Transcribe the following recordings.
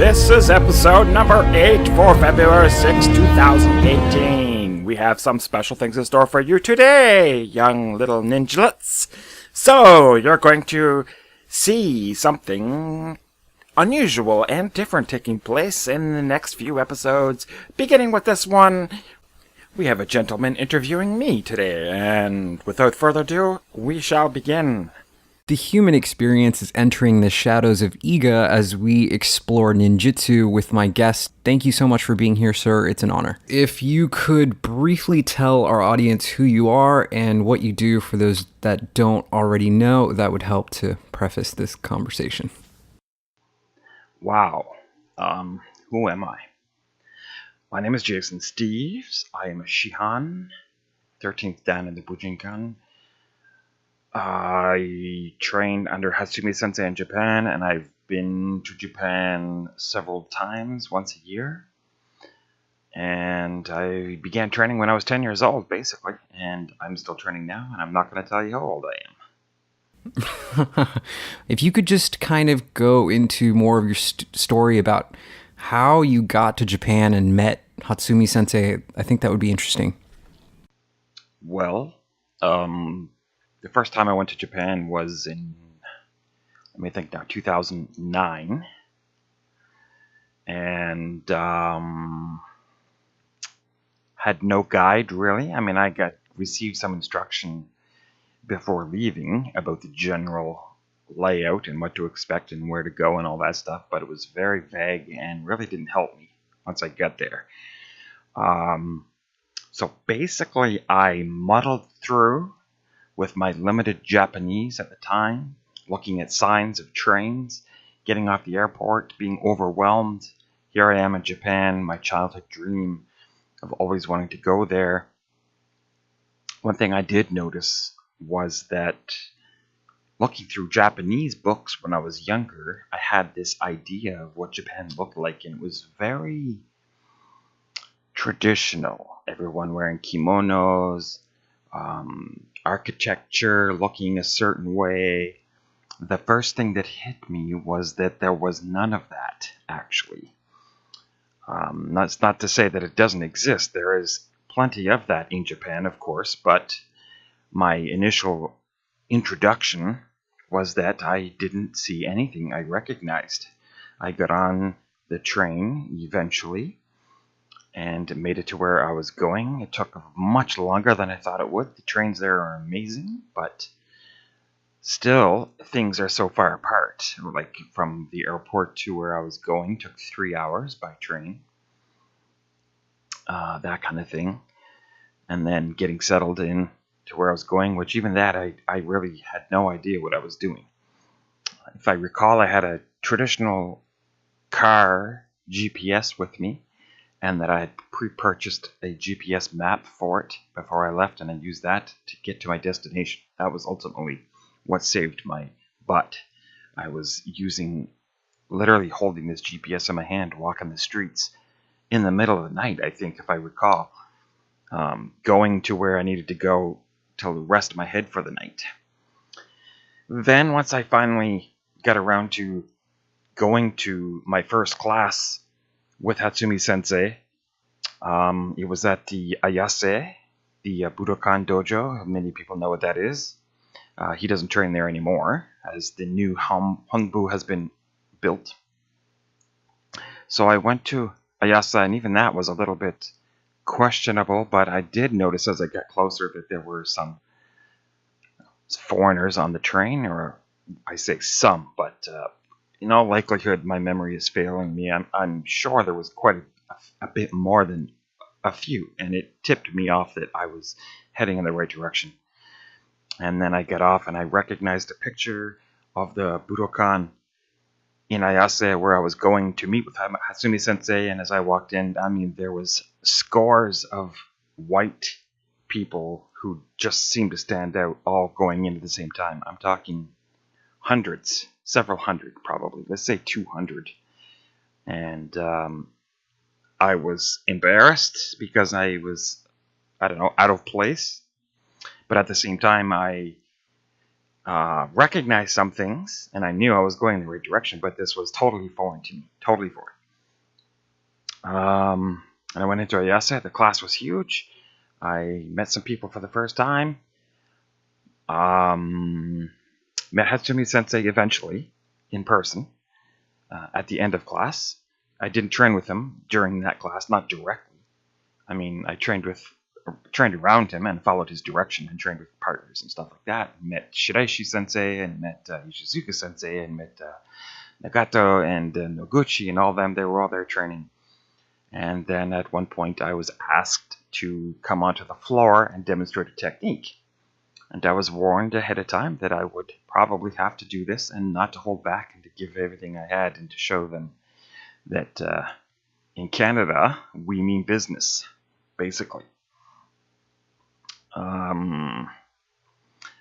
This is episode number 8 for February 6, 2018. We have some special things in store for you today, young little ninjulets. So, you're going to see something unusual and different taking place in the next few episodes. Beginning with this one, we have a gentleman interviewing me today, and without further ado, we shall begin. The human experience is entering the shadows of Iga as we explore ninjutsu with my guest. Thank you so much for being here, sir. It's an honor. If you could briefly tell our audience who you are and what you do for those that don't already know, that would help to preface this conversation. Wow. Who am I? My name is Jason Steves. I am a Shihan, 13th Dan in the Bujinkan. I trained under Hatsumi Sensei in Japan, and I've been to Japan several times, once a year. And I began training when I was 10 years old, basically. And I'm still training now, and I'm not going to tell you how old I am. If you could just kind of go into more of your story about how you got to Japan and met Hatsumi Sensei, I think that would be interesting. Well, the first time I went to Japan was in, 2009. And had no guide, really. I received some instruction before leaving about the general layout and what to expect and where to go and all that stuff, but it was very vague and really didn't help me once I got there. So basically, I muddled through with my limited Japanese at the time, looking at signs of trains, getting off the airport, being overwhelmed. Here I am in Japan, my childhood dream of always wanting to go there. One thing I did notice was that looking through Japanese books when I was younger, I had this idea of what Japan looked like, and it was very traditional. Everyone wearing kimonos, architecture looking a certain way. The first thing that hit me was that there was none of that, actually. That's not to say that it doesn't exist. There is plenty of that in Japan, of course, but my initial introduction was that I didn't see anything I recognized. I got on the train eventually and made it to where I was going. It took much longer than I thought it would. The trains there are amazing, but still, things are so far apart. Like, from the airport to where I was going took 3 hours by train. That kind of thing. And then getting settled in to where I was going, which even that, I really had no idea what I was doing. If I recall, I had a traditional car GPS with me, and that I had pre-purchased a GPS map for it before I left, and I used that to get to my destination. That was ultimately what saved my butt. I was literally holding this GPS in my hand, walking the streets in the middle of the night, I think, if I recall, going to where I needed to go to rest my head for the night. Then, once I finally got around to going to my first class with Hatsumi Sensei, it was at the Ayase, the Budokan Dojo. Many people know what that is. He doesn't train there anymore, as the new Honbu has been built. So I went to Ayase, and even that was a little bit questionable, but I did notice as I got closer that there were some foreigners on the train, or I say some, but in all likelihood, my memory is failing me. I'm sure there was quite a bit more than a few, and it tipped me off that I was heading in the right direction. And then I got off, and I recognized a picture of the Budokan in Ayase where I was going to meet with Hatsumi Sensei, and as I walked in, there was scores of white people who just seemed to stand out, all going in at the same time. I'm talking hundreds, several hundred probably, let's say 200. And I was embarrassed because I was, out of place. But at the same time, I recognized some things, and I knew I was going in the right direction, but this was totally foreign to me, totally foreign. And I went into Ayase. The class was huge. I met some people for the first time. Met Hatsumi Sensei eventually in person at the end of class. I didn't train with him during that class, not directly. I mean, I trained around him and followed his direction and trained with partners and stuff like that. Met Shiraishi Sensei and met Yoshizuka Sensei and met Nagato and Noguchi and all of them. They were all there training. And then at one point I was asked to come onto the floor and demonstrate a technique. And I was warned ahead of time that I would probably have to do this and not to hold back and to give everything I had and to show them that in Canada we mean business, basically.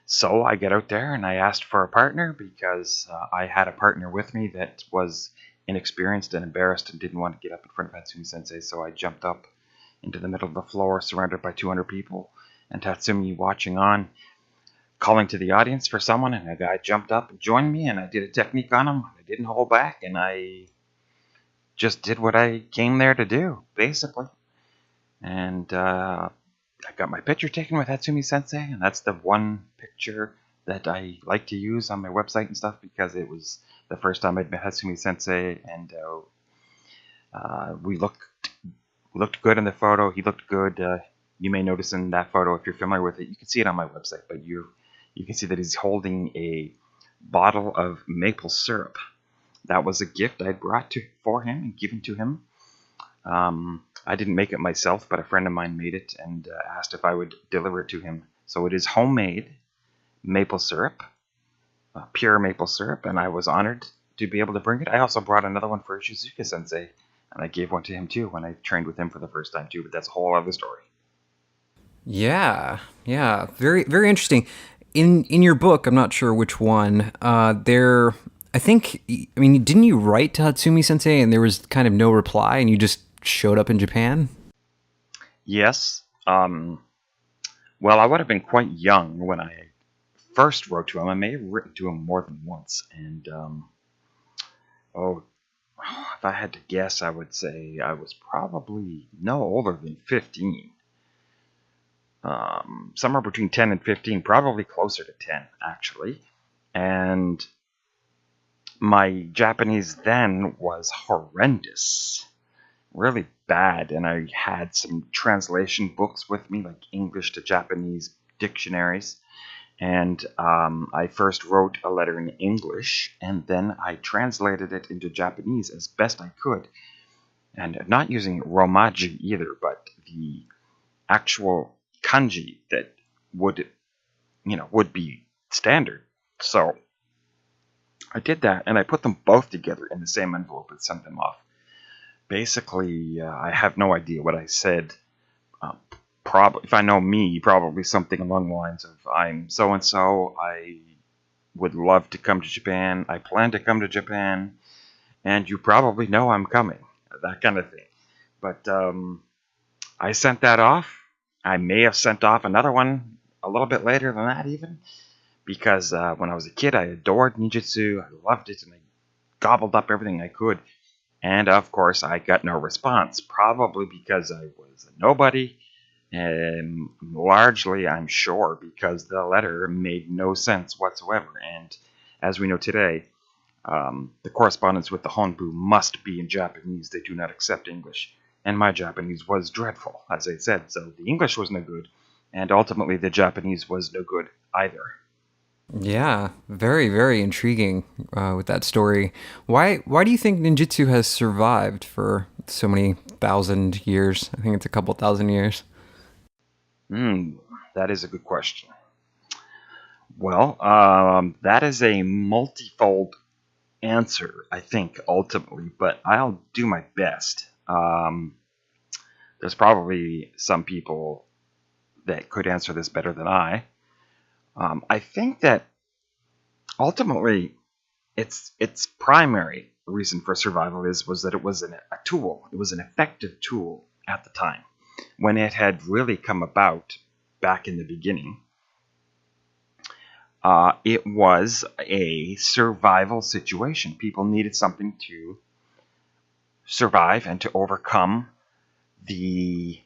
So I get out there and I asked for a partner because I had a partner with me that was inexperienced and embarrassed and didn't want to get up in front of Tatsumi Sensei. So I jumped up into the middle of the floor surrounded by 200 people and Tatsumi watching on, calling to the audience for someone, and a guy jumped up and joined me and I did a technique on him. I didn't hold back and I just did what I came there to do, basically. And I got my picture taken with Hatsumi Sensei, and that's the one picture that I like to use on my website and stuff because it was the first time I'd met Hatsumi Sensei, and we looked good in the photo. He looked good. You may notice in that photo, if you're familiar with it, you can see it on my website, but you can see that he's holding a bottle of maple syrup. That was a gift I brought for him and given to him. I didn't make it myself, but a friend of mine made it and asked if I would deliver it to him. So it is homemade maple syrup, pure maple syrup, and I was honored to be able to bring it. I also brought another one for Shizuka Sensei, and I gave one to him too when I trained with him for the first time too, but that's a whole other story. Yeah, very very interesting. In your book, I'm not sure which one. I think, I mean, didn't you write to Hatsumi Sensei and there was kind of no reply, and you just showed up in Japan? Yes. Well, I would have been quite young when I first wrote to him. I may have written to him more than once, and if I had to guess, I would say I was probably no older than 15. Somewhere between 10 and 15, probably closer to 10, actually. And my Japanese then was horrendous, really bad, and I had some translation books with me, like English to Japanese dictionaries. And I first wrote a letter in English, and then I translated it into Japanese as best I could. And not using Romaji either, but the actual kanji that would be standard. So I did that, and I put them both together in the same envelope and sent them off. Basically, I have no idea what I said. Probably, if I know me, probably something along the lines of, I'm so-and-so, I would love to come to Japan, I plan to come to Japan, and you probably know I'm coming, that kind of thing. But I sent that off. I may have sent off another one a little bit later than that even, because when I was a kid, I adored ninjutsu, I loved it, and I gobbled up everything I could. And of course, I got no response, probably because I was a nobody, and largely, I'm sure, because the letter made no sense whatsoever. And as we know today, the correspondence with the Honbu must be in Japanese. They do not accept English. And my Japanese was dreadful, as I said. So the English was no good, and ultimately the Japanese was no good either. Yeah, very very intriguing with that story. Why do you think ninjutsu has survived for so many thousand years? I think it's a couple thousand years. That is a good question. Well, that is a multifold answer, I think, ultimately, but I'll do my best. There's probably some people that could answer this better than I. I think that ultimately its primary reason for survival was that it was a tool. It was an effective tool at the time when it had really come about back in the beginning. It was a survival situation. People needed something to survive and to overcome the,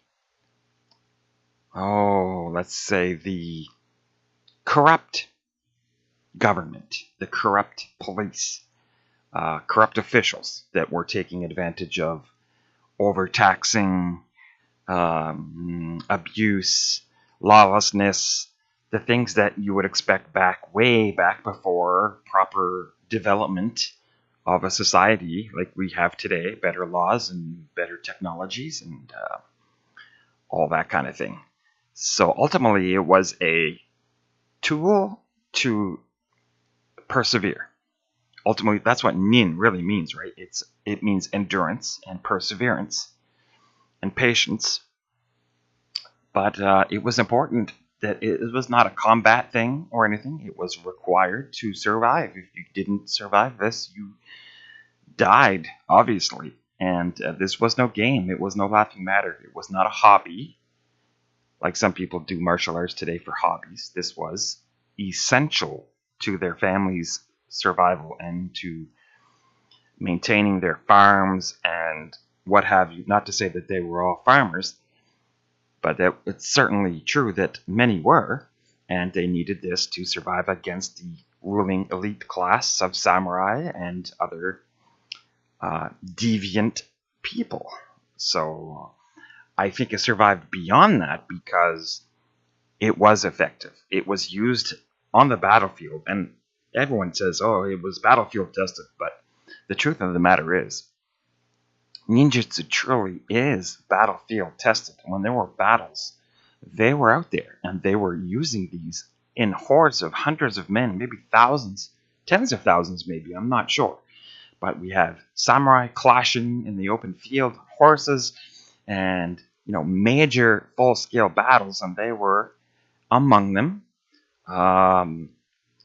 let's say, the corrupt government, the corrupt police, corrupt officials that were taking advantage of overtaxing, abuse, lawlessness, the things that you would expect way back before proper development of a society like we have today, better laws and better technologies and all that kind of thing. So ultimately, it was a tool to persevere. Ultimately, that's what nin really means, right? It means endurance and perseverance and patience. But it was important that it was not a combat thing or anything. It was required to survive. If you didn't survive this, you died, obviously. And this was no game. It was no laughing matter. It was not a hobby, like some people do martial arts today for hobbies. This was essential to their family's survival and to maintaining their farms and what have you. Not to say that they were all farmers, but that it's certainly true that many were, and they needed this to survive against the ruling elite class of samurai and other deviant people. So I think it survived beyond that because it was effective. It was used on the battlefield, and everyone says, oh, it was battlefield tested, but the truth of the matter is, ninjutsu truly is battlefield tested. When there were battles, they were out there, and they were using these in hordes of hundreds of men, maybe thousands, tens of thousands maybe, I'm not sure. But we have samurai clashing in the open field, horses, and major full-scale battles, and they were among them,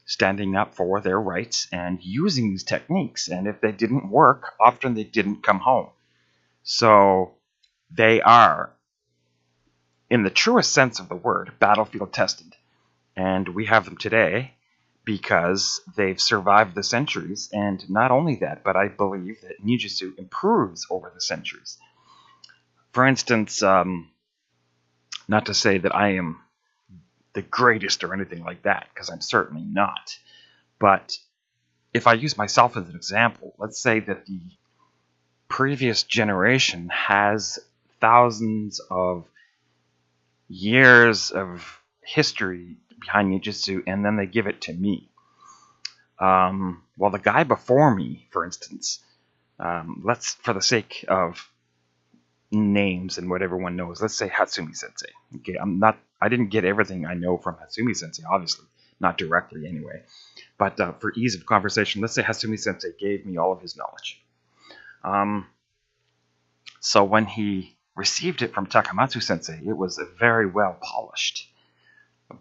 standing up for their rights and using these techniques. And if they didn't work, often they didn't come home. So they are, in the truest sense of the word, battlefield tested. And we have them today because they've survived the centuries. And not only that, but I believe that ninjutsu improves over the centuries. For instance, not to say that I am the greatest or anything like that, because I'm certainly not. But if I use myself as an example, let's say that the previous generation has thousands of years of history behind ninjutsu, and then they give it to me. Well, the guy before me, for instance, let's, for the sake of names and what everyone knows, let's say Hatsumi Sensei. Okay, I didn't get everything I know from Hatsumi Sensei, obviously, not directly anyway. But for ease of conversation, let's say Hatsumi Sensei gave me all of his knowledge. So when he received it from Takamatsu Sensei, it was very well polished.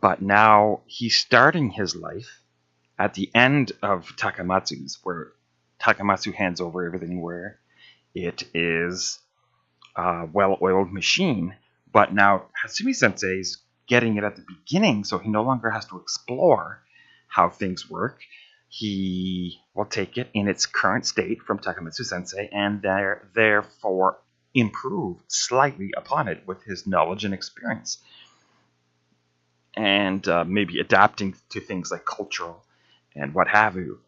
But now he's starting his life at the end of Takamatsu's, where Takamatsu hands over everything, where it is a well-oiled machine. But now Hatsumi Sensei is getting it at the beginning, so he no longer has to explore how things work. He will take it in its current state from Takamatsu Sensei and therefore improve slightly upon it with his knowledge and experience. And maybe adapting to things like cultural and what have you.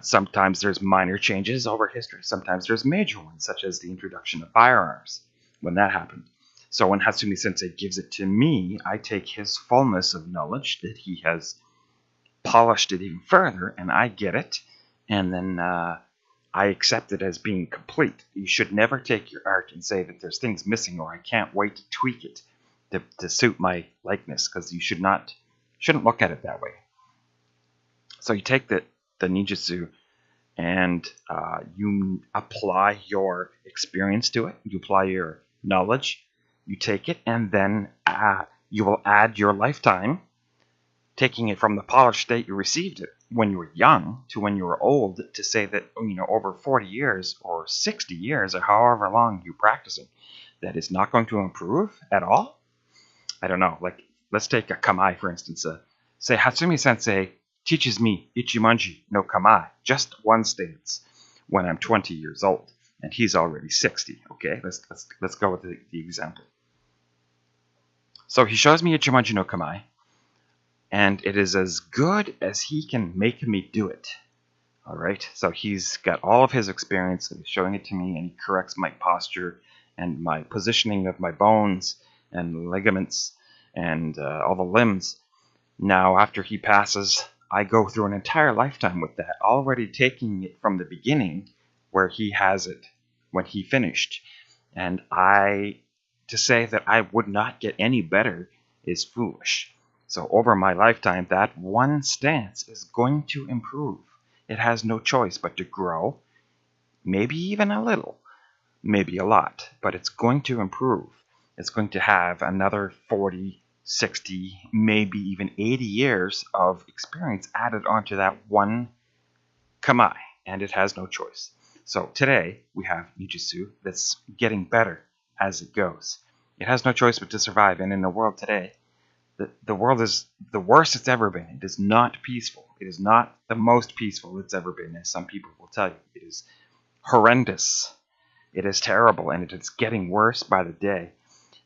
Sometimes there's minor changes over history. Sometimes there's major ones, such as the introduction of firearms, when that happened. So when Hatsumi Sensei gives it to me, I take his fullness of knowledge that he has polished it even further, and I get it, and then I accept it as being complete. You should never take your art and say that there's things missing or I can't wait to tweak it to suit my likeness, because you shouldn't look at it that way. So you take the ninjutsu and you apply your experience to it. You apply your knowledge. You take it, and then you will add your lifetime, taking it from the polished state you received it when you were young to when you were old, to say that over 40 years or 60 years or however long you practice it, that is not going to improve at all. I don't know. Like, let's take a kamae, for instance. Say Hatsumi Sensei teaches me Ichimonji no Kamae, just one stance, when I'm 20 years old, and he's already 60. Okay, let's go with the example. So he shows me Ichimonji no Kamae, and it is as good as he can make me do it. All right, so he's got all of his experience, and he's showing it to me, and he corrects my posture and my positioning of my bones and ligaments and all the limbs. Now, after he passes, I go through an entire lifetime with that, already taking it from the beginning where he has it when he finished. And to say that I would not get any better is foolish. So over my lifetime, that one stance is going to improve. It has no choice but to grow, maybe even a little, maybe a lot, but it's going to improve. It's going to have another 40, 60, maybe even 80 years of experience added onto that one kamae, and it has no choice. So today we have Ninjutsu that's getting better as it goes. It has no choice but to survive, and in the world today, the world is the worst it's ever been. It is not peaceful. It is not the most peaceful it's ever been, as some people will tell you. It is horrendous. It is terrible, and it is getting worse by the day.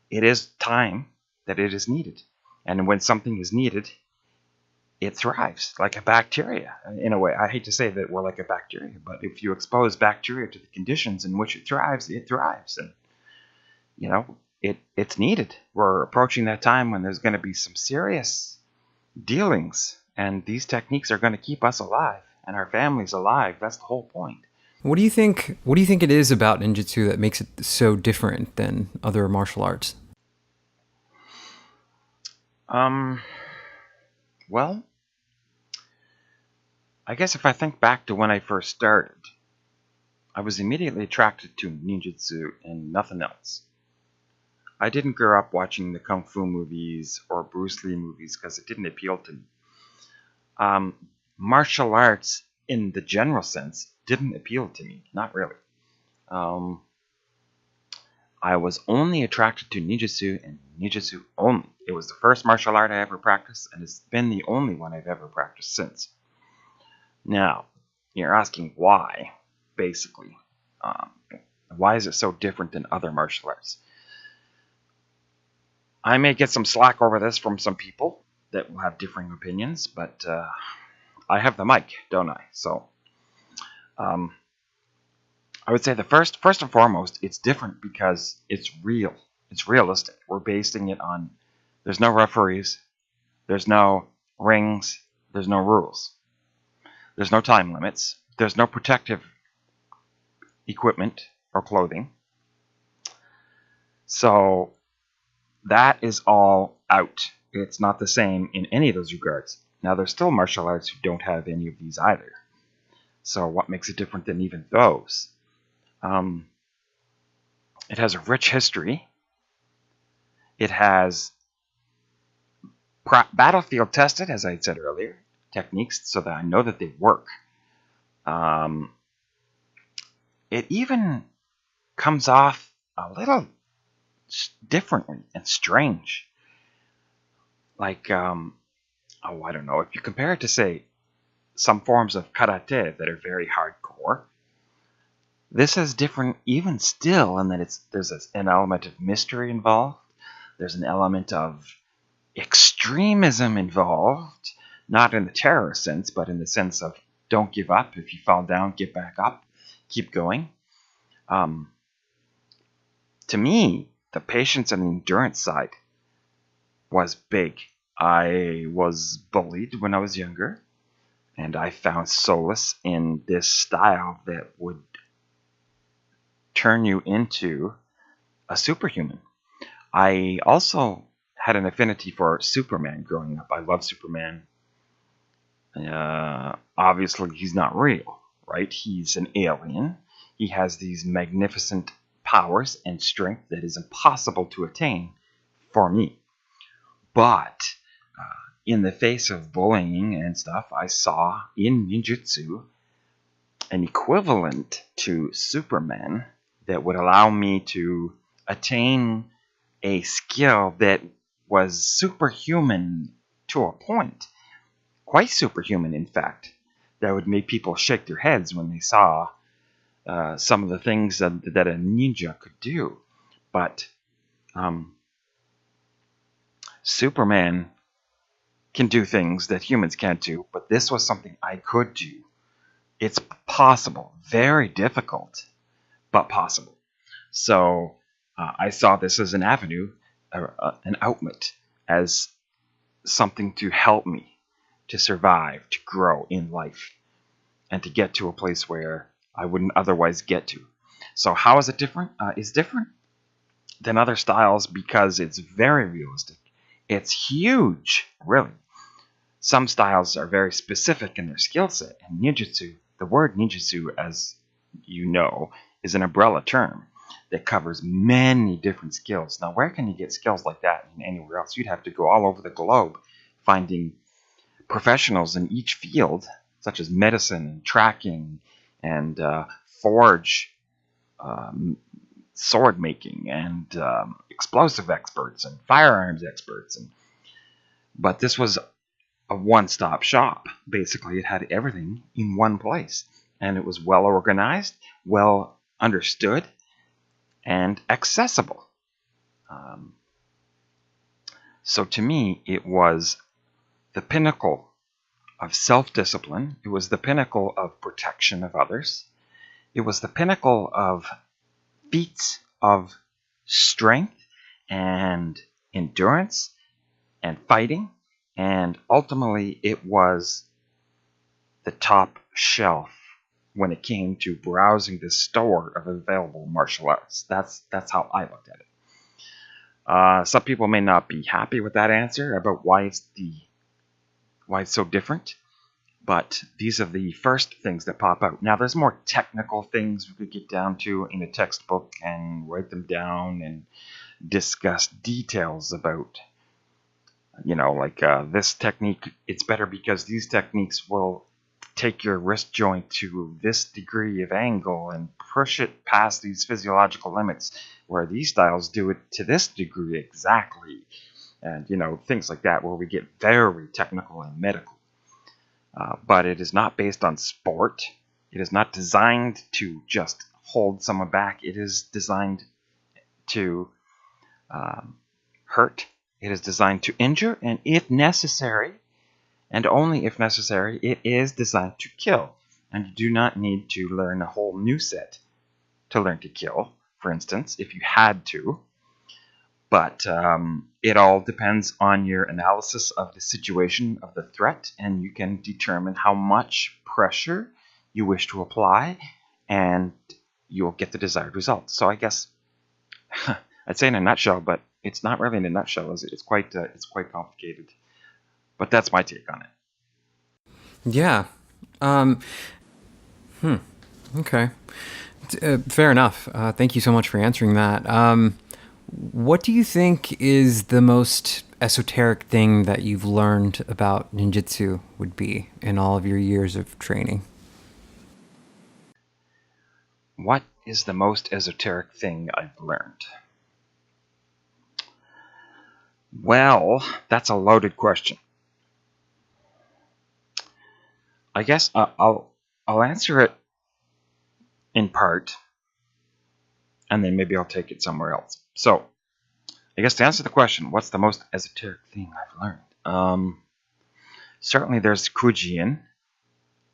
It is time that it is needed. And when something is needed, it thrives like a bacteria. In a way, I hate to say that we're like a bacteria, but if you expose bacteria to the conditions in which it thrives. And, it's needed. We're approaching that time when there's going to be some serious dealings, and these techniques are going to keep us alive and our families alive. That's the whole point. What do you think it is about ninjutsu that makes it so different than other martial arts? Well, I guess if I think back to when I first started, I was immediately attracted to ninjutsu and nothing else. I didn't grow up watching the Kung Fu movies or Bruce Lee movies because it didn't appeal to me. Martial arts, in the general sense, didn't appeal to me. Not really. I was only attracted to ninjutsu and ninjutsu only. It was the first martial art I ever practiced, and it's been the only one I've ever practiced since. Now, you're asking why, basically. Why is it so different than other martial arts? I may get some slack over this from some people that will have differing opinions, but I have the mic, don't I? So, I would say the first and foremost, it's different because it's real. It's realistic. We're basing it on, there's no referees, there's no rings, there's no rules, there's no time limits, there's no protective equipment or clothing. So that is all out. It's not the same in any of those regards. Now, there's still martial arts who don't have any of these either. So what makes it different than even those? It has a rich history. It has battlefield tested, as I had said earlier, techniques so that I know that they work. It even comes off a little differently and strange. Like, I don't know, if you compare it to, say, some forms of karate that are very hardcore, this is different even still in that there's an element of mystery involved. There's an element of extremism involved, not in the terror sense, but in the sense of don't give up. If you fall down, get back up, keep going. To me, the patience and endurance side was big. I was bullied when I was younger, and I found solace in this style that would turn you into a superhuman. I also had an affinity for Superman growing up. I loved Superman. Obviously, he's not real, right? He's an alien. He has these magnificent powers and strength that is impossible to attain for me. But in the face of bullying and stuff, I saw in ninjutsu an equivalent to Superman that would allow me to attain a skill that was superhuman to a point. quite superhuman, in fact, that would make people shake their heads when they saw some of the things that a ninja could do. But Superman can do things that humans can't do, but this was something I could do. It's possible, very difficult, but possible. So I saw this as an avenue, an outlet, as something to help me to survive, to grow in life, and to get to a place where I wouldn't otherwise get to. So how is it different? It's different than other styles because it's very realistic. It's huge, really. Some styles are very specific in their skill set, and ninjutsu, the word ninjutsu, as you know, is an umbrella term that covers many different skills. Now, where can you get skills like that anywhere else? You'd have to go all over the globe finding professionals in each field, such as medicine and tracking and forge, sword making, and explosive experts and firearms experts. But this was a one-stop shop. Basically, it had everything in one place, and it was well organized, well understood, and accessible. So to me, it was the pinnacle of self-discipline. It was the pinnacle of protection of others. It was the pinnacle of feats of strength and endurance and fighting. And ultimately, it was the top shelf when it came to browsing the store of available martial arts. That's how I looked at it. Some people may not be happy with that answer about why it's so different, but these are the first things that pop out. Now, there's more technical things we could get down to in a textbook and write them down and discuss details about. Like this technique, it's better because these techniques will take your wrist joint to this degree of angle and push it past these physiological limits, where these styles do it to this degree exactly. And, things like that, where we get very technical and medical. But it is not based on sport. It is not designed to just hold someone back. It is designed to hurt. It is designed to injure, and if necessary, and only if necessary, it is designed to kill. And you do not need to learn a whole new set to learn to kill, for instance, if you had to. But it all depends on your analysis of the situation, of the threat, and you can determine how much pressure you wish to apply, and you'll get the desired result. So I guess I'd say in a nutshell, but it's not really in a nutshell, is it? It's quite complicated. But that's my take on it. Yeah. Okay. Fair enough. Thank you so much for answering that. What do you think is the most esoteric thing that you've learned about ninjutsu would be in all of your years of training? What is the most esoteric thing I've learned? Well, that's a loaded question. I guess I'll answer it in part, and then maybe I'll take it somewhere else. So, I guess to answer the question, what's the most esoteric thing I've learned? Certainly there's Kujin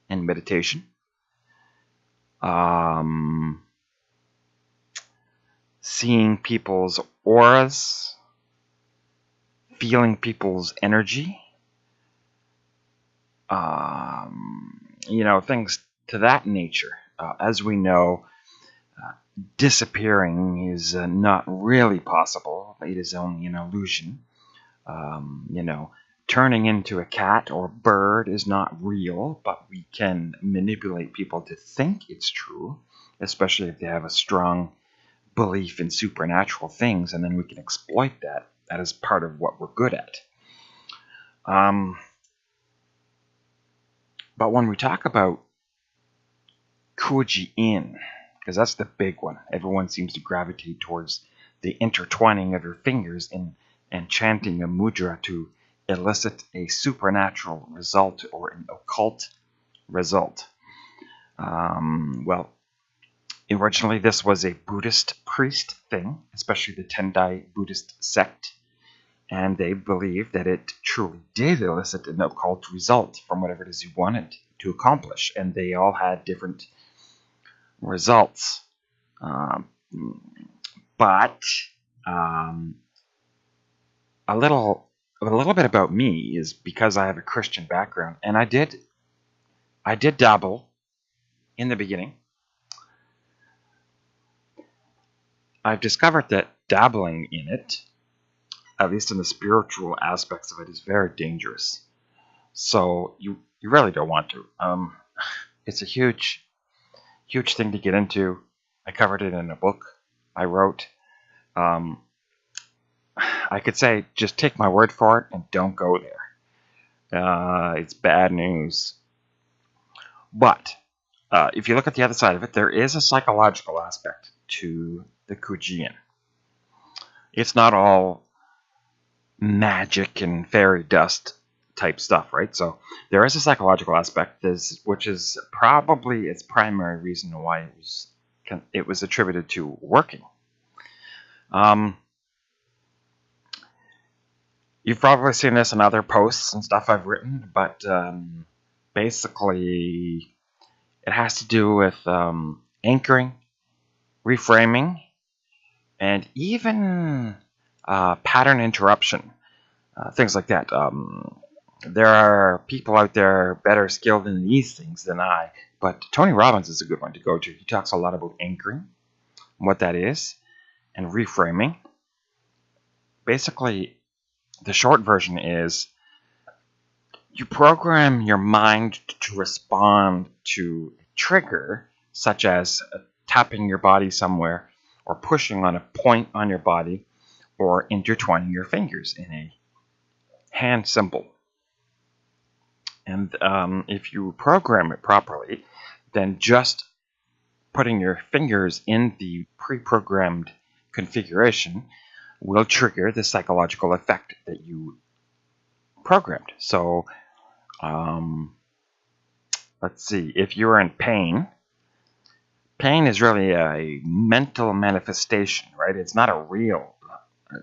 and meditation. Seeing people's auras, feeling people's energy, things to that nature. As we know, disappearing is not really possible. It is only an illusion. Turning into a cat or bird is not real, but we can manipulate people to think it's true, especially if they have a strong belief in supernatural things, and then we can exploit that. That is part of what we're good at. But when we talk about Kuji-in, because that's the big one, everyone seems to gravitate towards the intertwining of your fingers and chanting a mudra to elicit a supernatural result or an occult result. Well, originally this was a Buddhist priest thing, especially the Tendai Buddhist sect, and they believed that it truly did elicit an occult result from whatever it is you wanted to accomplish, and they all had different results. But a little bit about me is because I have a Christian background, and I did dabble in the beginning. I've discovered that dabbling in it, at least in the spiritual aspects of it, is very dangerous. So you really don't want to. It's a huge thing to get into. I covered it in a book I wrote. I could say just take my word for it and don't go there. It's bad news. But if you look at the other side of it, there is a psychological aspect to the Kujian. It's not all magic and fairy dust type stuff, right? So there is a psychological aspect, which is probably its primary reason why it was attributed to working. You've probably seen this in other posts and stuff I've written, but basically it has to do with anchoring, reframing, and even pattern interruption, things like that. There are people out there better skilled in these things than I, but Tony Robbins is a good one to go to. He talks a lot about anchoring, what that is, and reframing. Basically, the short version is you program your mind to respond to a trigger, such as tapping your body somewhere, or pushing on a point on your body, or intertwining your fingers in a hand symbol. And if you program it properly, then just putting your fingers in the pre-programmed configuration will trigger the psychological effect that you programmed. So, let's see, if you're in pain is really a mental manifestation, right? It's not a real,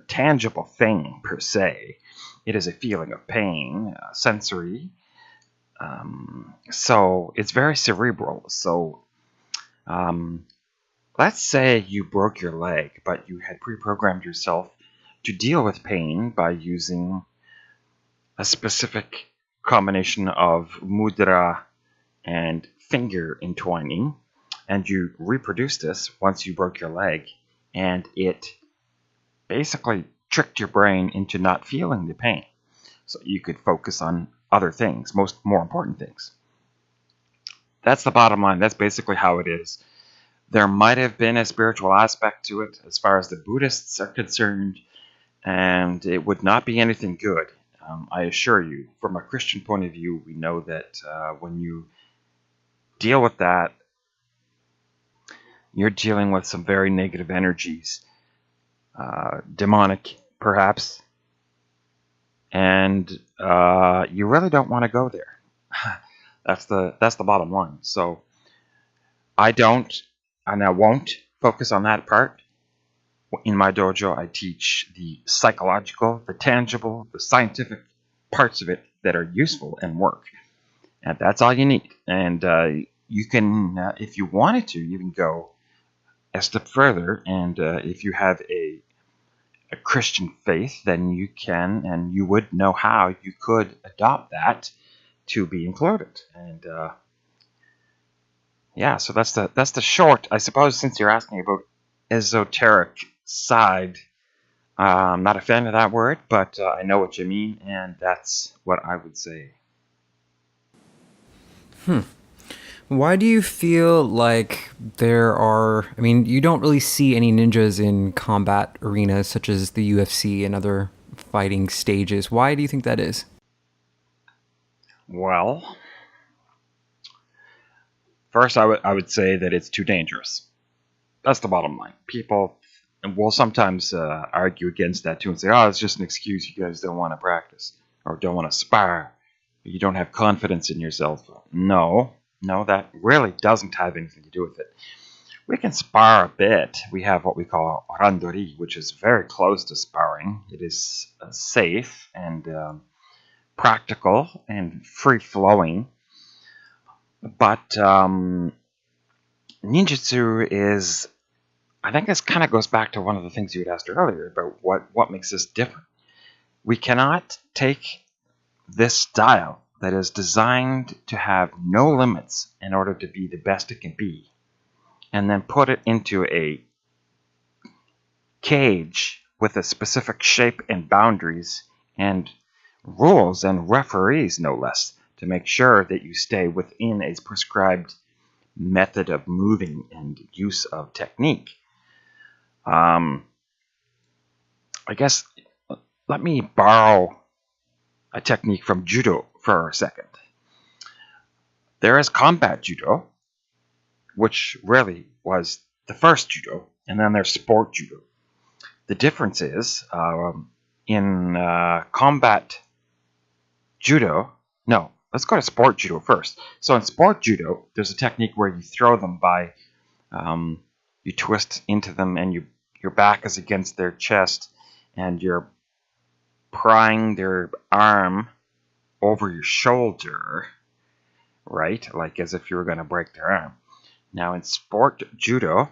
tangible thing per se. It is a feeling of pain, sensory. So it's very cerebral. So let's say you broke your leg, but you had pre-programmed yourself to deal with pain by using a specific combination of mudra and finger entwining, and you reproduced this once you broke your leg, and it basically tricked your brain into not feeling the pain, so you could focus on other things, more important things. That's the bottom line. That's basically how it is. There might have been a spiritual aspect to it as far as the Buddhists are concerned, and it would not be anything good. I assure you, from a Christian point of view, we know that when you deal with that, you're dealing with some very negative energies, demonic perhaps, and you really don't want to go there. That's the bottom line. So I don't, and I won't focus on that part. In my dojo, I teach the psychological, the tangible, the scientific parts of it that are useful and work. And that's all you need. And you can, if you wanted to, you can go a step further. And if you have a Christian faith, then you can, and you would know how you could adopt that to be included. And yeah, so that's the short. I suppose since you're asking about esoteric side, I'm not a fan of that word, but I know what you mean, and that's what I would say. Why do you feel like there are, I mean, you don't really see any ninjas in combat arenas such as the UFC and other fighting stages. Why do you think that is? Well, first I would say that it's too dangerous. That's the bottom line. People will sometimes argue against that too and say, oh, it's just an excuse, you guys don't want to practice. or don't want to spar, you don't have confidence in yourself. No, that really doesn't have anything to do with it. We can spar a bit. We have what we call randori, which is very close to sparring. It is safe and practical and free-flowing. But ninjutsu is, I think this kind of goes back to one of the things you had asked earlier about what makes this different. We cannot take this style that is designed to have no limits in order to be the best it can be, and then put it into a cage with a specific shape and boundaries and rules and referees, no less, to make sure that you stay within a prescribed method of moving and use of technique. I guess let me borrow a technique from judo for a second. There is combat judo, which really was the first judo, and then there's sport judo. The difference is in combat judo. No, let's go to sport judo first. So in sport judo, there's a technique where you throw them by, you twist into them, and your back is against their chest, and you're prying their arm over your shoulder, right? Like as if you were going to break their arm. Now in sport judo,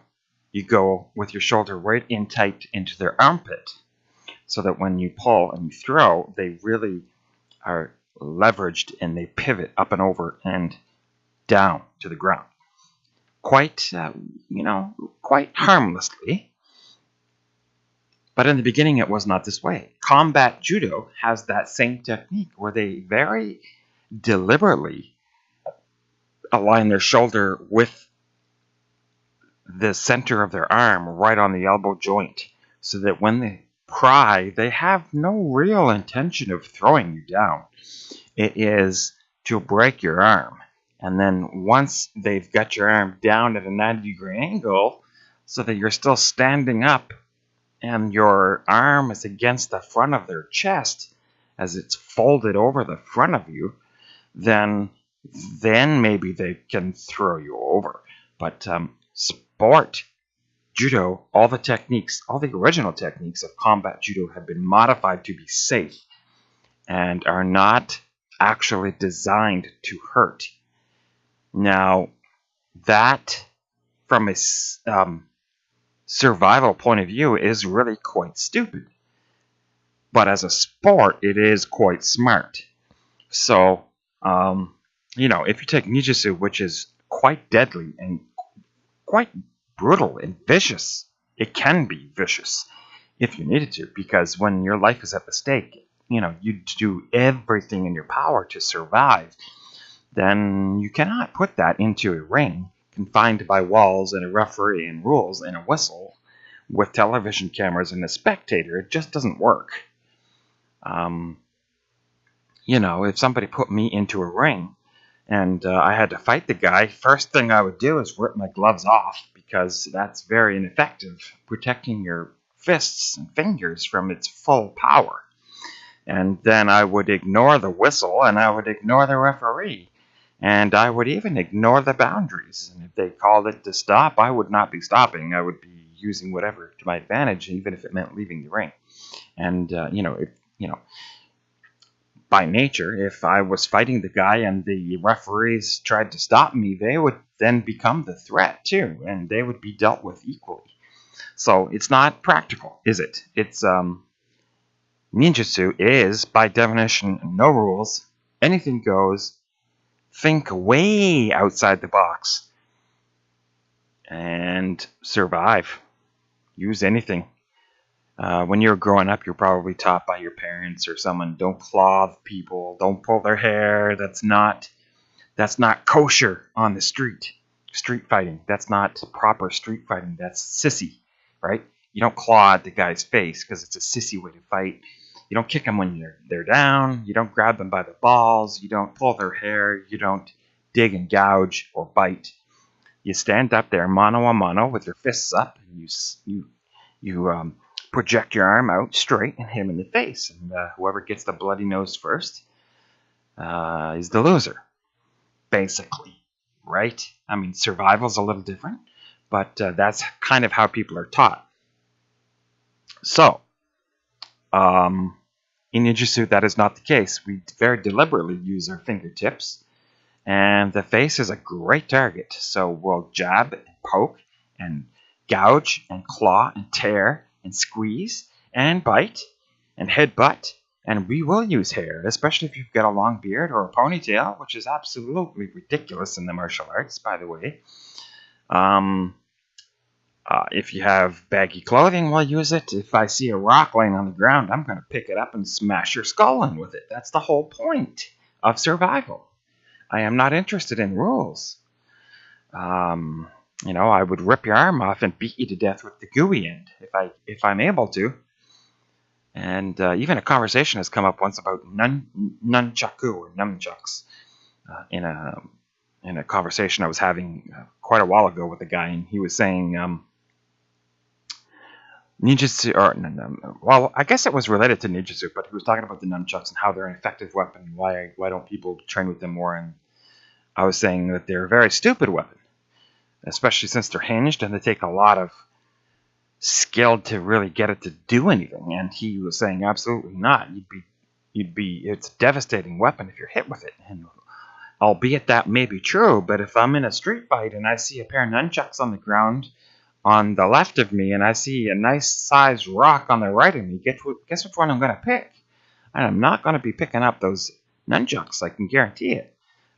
you go with your shoulder right in tight into their armpit, so that when you pull and you throw, they really are leveraged and they pivot up and over and down to the ground. Quite harmlessly. But in the beginning, it was not this way. Combat judo has that same technique where they very deliberately align their shoulder with the center of their arm right on the elbow joint, so that when they pry, they have no real intention of throwing you down. It is to break your arm. And then once they've got your arm down at a 90-degree angle, so that you're still standing up and your arm is against the front of their chest as it's folded over the front of you, then maybe they can throw you over. But sport judo, all the original techniques of combat judo have been modified to be safe and are not actually designed to hurt. Now, that from a survival point of view is really quite stupid. But as a sport, it is quite smart. So, if you take Ninjutsu, which is quite deadly and quite brutal and vicious, it can be vicious if you needed to, because when your life is at the stake, you do everything in your power to survive, then you cannot put that into a ring confined by walls and a referee and rules and a whistle with television cameras and a spectator. It just doesn't work. If somebody put me into a ring and I had to fight the guy, first thing I would do is rip my gloves off, because that's very ineffective, protecting your fists and fingers from its full power. And then I would ignore the whistle, and I would ignore the referee, and I would even ignore the boundaries. And if they called it to stop, I would not be stopping. I would be using whatever to my advantage, even if it meant leaving the ring. And by nature, if I was fighting the guy and the referees tried to stop me, they would then become the threat too, and they would be dealt with equally. So it's not practical, is it? It's Ninjutsu is, by definition, no rules, anything goes, think way outside the box, and survive. Use anything. When you're growing up, you're probably taught by your parents or someone, don't claw people, don't pull their hair. That's not kosher on the street. Street fighting. That's not proper street fighting. That's sissy, right? You don't claw at the guy's face because it's a sissy way to fight. You don't kick them when they're down. You don't grab them by the balls. You don't pull their hair. You don't dig and gouge or bite. You stand up there mano a mano with your fists up, and you project your arm out straight and hit him in the face. And whoever gets the bloody nose first is the loser, basically, right? I mean, survival's a little different, but that's kind of how people are taught. So, in Ninjutsu, that is not the case. We very deliberately use our fingertips, and the face is a great target. So we'll jab and poke and gouge and claw and tear and squeeze and bite and headbutt, and we will use hair, especially if you've got a long beard or a ponytail, which is absolutely ridiculous in the martial arts, by the way. If you have baggy clothing, we'll use it. If I see a rock laying on the ground, I'm going to pick it up and smash your skull in with it. That's the whole point of survival. I am not interested in rules. I would rip your arm off and beat you to death with the gooey end if I'm able to. And even a conversation has come up once about nunchaku or nunchucks in a conversation I was having quite a while ago with a guy, and he was saying ninjutsu, well, I guess it was related to ninjutsu, but he was talking about the nunchucks and how they're an effective weapon. Why don't people train with them more? And I was saying that they're a very stupid weapon, especially since they're hinged and they take a lot of skill to really get it to do anything. And he was saying absolutely not. It's a devastating weapon if you're hit with it. And albeit that may be true, but if I'm in a street fight and I see a pair of nunchucks on the ground on the left of me and I see a nice sized rock on the right of me, guess which one I'm going to pick? And I'm not going to be picking up those nunchucks, I can guarantee it.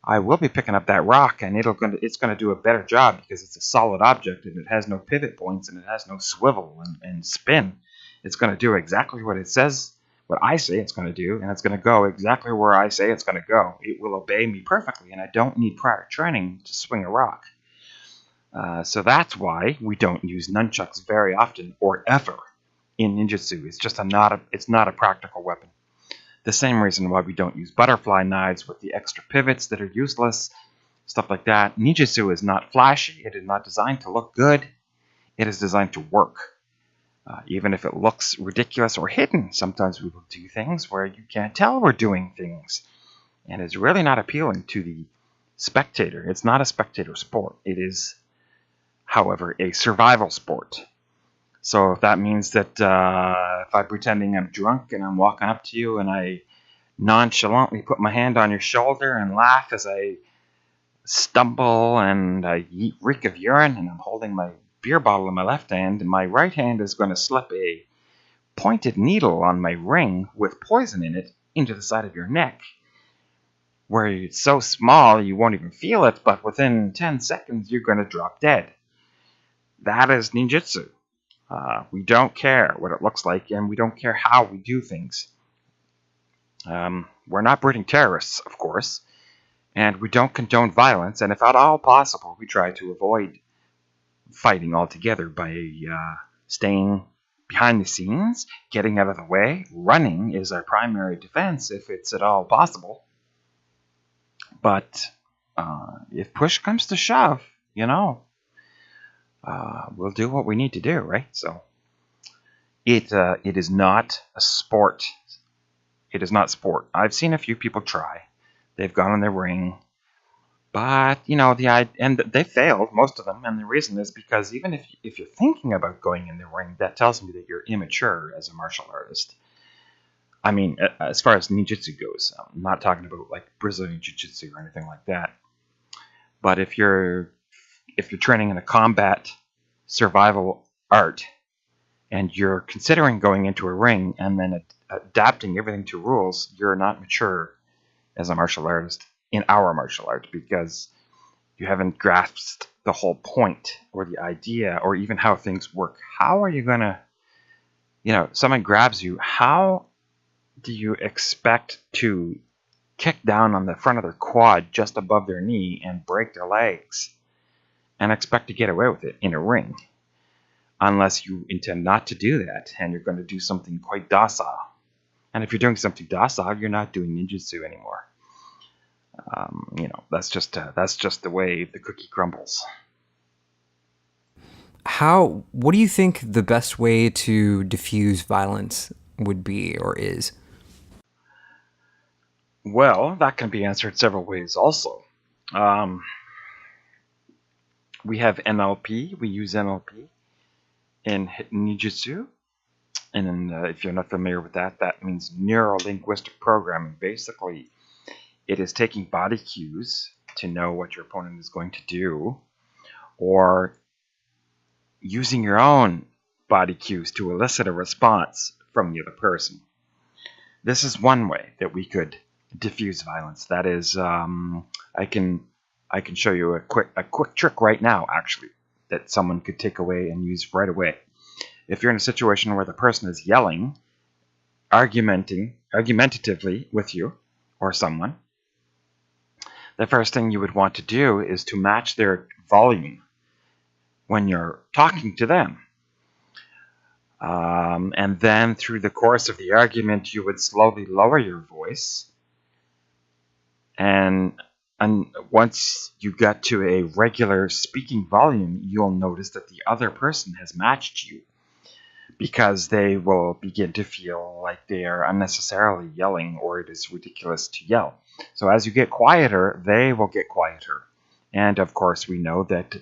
I will be picking up that rock, and it's going to do a better job because it's a solid object and it has no pivot points and it has no swivel and spin. It's going to do exactly what it says, what I say it's going to do, and it's going to go exactly where I say it's going to go. It will obey me perfectly, and I don't need prior training to swing a rock. So that's why we don't use nunchucks very often or ever in ninjutsu. It's just it's not a practical weapon. The same reason why we don't use butterfly knives with the extra pivots that are useless, stuff like that. Ninjutsu is not flashy. It is not designed to look good. It is designed to work. Even if it looks ridiculous or hidden, sometimes we will do things where you can't tell we're doing things. And it's really not appealing to the spectator. It's not a spectator sport. It is, however, a survival sport. So if that means that if I'm pretending I'm drunk and I'm walking up to you and I nonchalantly put my hand on your shoulder and laugh as I stumble and I reek of urine and I'm holding my beer bottle in my left hand, and my right hand is going to slip a pointed needle on my ring with poison in it into the side of your neck, where it's so small you won't even feel it, but within 10 seconds you're going to drop dead. That is ninjutsu. We don't care what it looks like, and we don't care how we do things. We're not breeding terrorists, of course, and we don't condone violence, and if at all possible, we try to avoid fighting altogether by staying behind the scenes, getting out of the way. Running is our primary defense if it's at all possible. But if push comes to shove, we'll do what we need to do, right? So it is not a sport. It is not sport. I've seen a few people try. They've gone in the ring, but they failed, most of them, and the reason is because even if you're thinking about going in the ring, that tells me that you're immature as a martial artist. I mean, as far as ninjutsu goes, I'm not talking about like Brazilian jiu-jitsu or anything like that. But if you're training in a combat survival art and you're considering going into a ring and then adapting everything to rules, you're not mature as a martial artist in our martial art, because you haven't grasped the whole point or the idea or even how things work. How are you going to, someone grabs you, how do you expect to kick down on the front of their quad just above their knee and break their legs and expect to get away with it in a ring? Unless you intend not to do that and you're going to do something quite docile. And if you're doing something docile, you're not doing ninjutsu anymore. That's just the way the cookie crumbles. What do you think the best way to diffuse violence would be or is? Well, that can be answered several ways also. Um, we have NLP. We use NLP in Ninjutsu. And if you're not familiar with that, that means neuro-linguistic programming. Basically, it is taking body cues to know what your opponent is going to do, or using your own body cues to elicit a response from the other person. This is one way that we could diffuse violence. That is, I can show you a quick trick right now, actually, that someone could take away and use right away. If you're in a situation where the person is yelling, argumentatively with you or someone, the first thing you would want to do is to match their volume when you're talking to them. And then through the course of the argument, you would slowly lower your voice. And once you get to a regular speaking volume, you'll notice that the other person has matched you, because they will begin to feel like they are unnecessarily yelling, or it is ridiculous to yell. So as you get quieter, they will get quieter. And of course, we know that